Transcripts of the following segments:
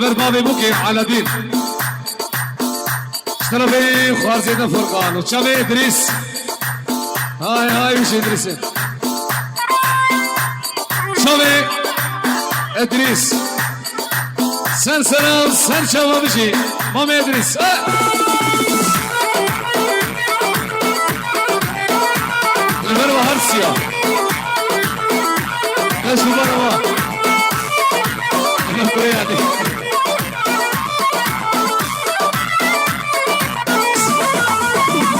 لبر بابي بوكي على دين اشتربي خوار زيدان فرقان وشابي ادريس هاي وش ادريس شابي ادريس سن سلام سن شباب بشي مامي ادريس المروة هرسيا ايش المروة الكورياتي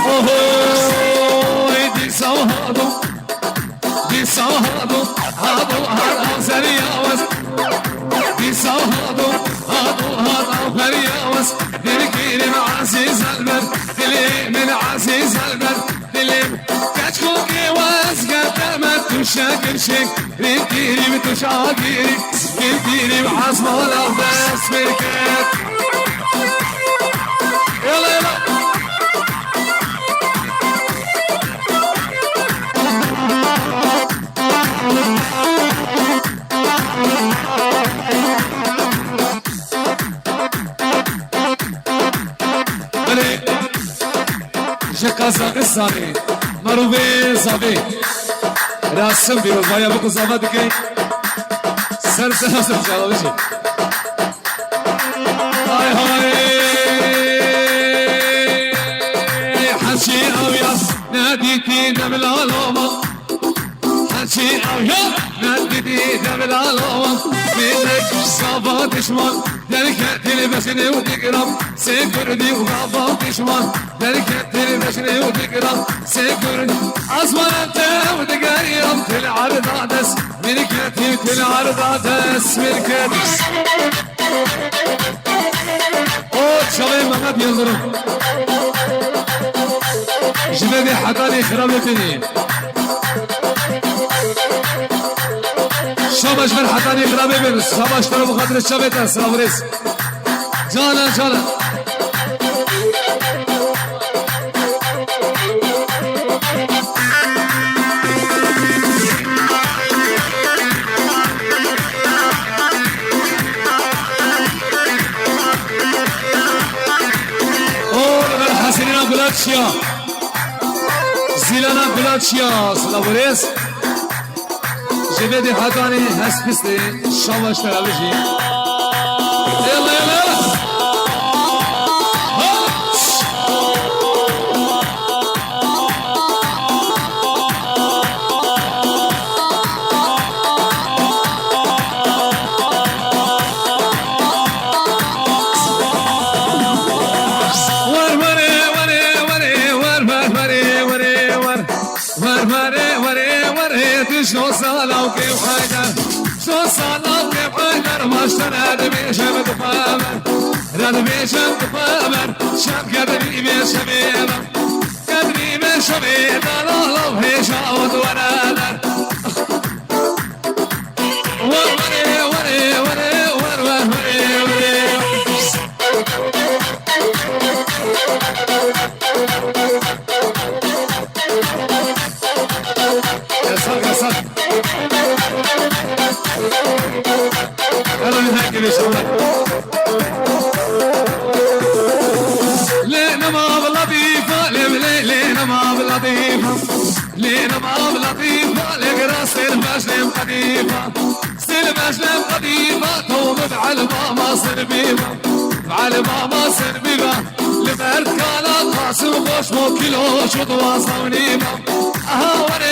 اوه دي سوهادو هادو سرياوس دي سوهادو هادو فرياوس دلكيري مع عزيز البر دلي من عزيز البر دلي كاتكوكي واسقا تمت تشاكر شيك ريتيري بتشاكيري ريتيري بعصم الأرض مركات يلا يلا شكازا قصاني مروبي صبي راسم بيروز بايا بكو صفات كي سر سر سر شاء الله بشي هاي حشي اويا ناديتي نبلا لوما حشي اويا ناديتي نبلا لوما منك صفات شمال دركة تلبسني وتقرب سيكردي وغابة شمال دركة تلبسني وتقرب سيكردي أصبر أنت وتقرب تلعرض عدس مركتي تلعرض عدس مركتي أوه شغل محمد ينظرون جبدي حقاني خرابتني شابش من حقاني خرابي بيرس شابش ترى بخاطر الشابتة السلام عليكم جانا جانا حسنينا بلاتشيا زيلانا بلاتشيا سلام عليكم جبدي حقاني هسبستي شابش ترى بشي يلا يلا شو صالوا كيف حيدر شو صالوا كيف حيدر ما اشترى ردبي شم تفامر ردبي شم تفامر شم كدري بشبيبه كدري بشبيبه لا لو هي شاود ورادر وري وري وري وري وري يسار يلا نهاجم يا شباب لينا ما بلطيفة لينا ما بلطيفة لينا ما بلطيفة لقرا سلماشلم قديفة سلماشلم قديفة تومد على ماما سربيبة على ماما سربيبة لبرد كان قاسم خوش مو كيلو شطوة صونيبة وري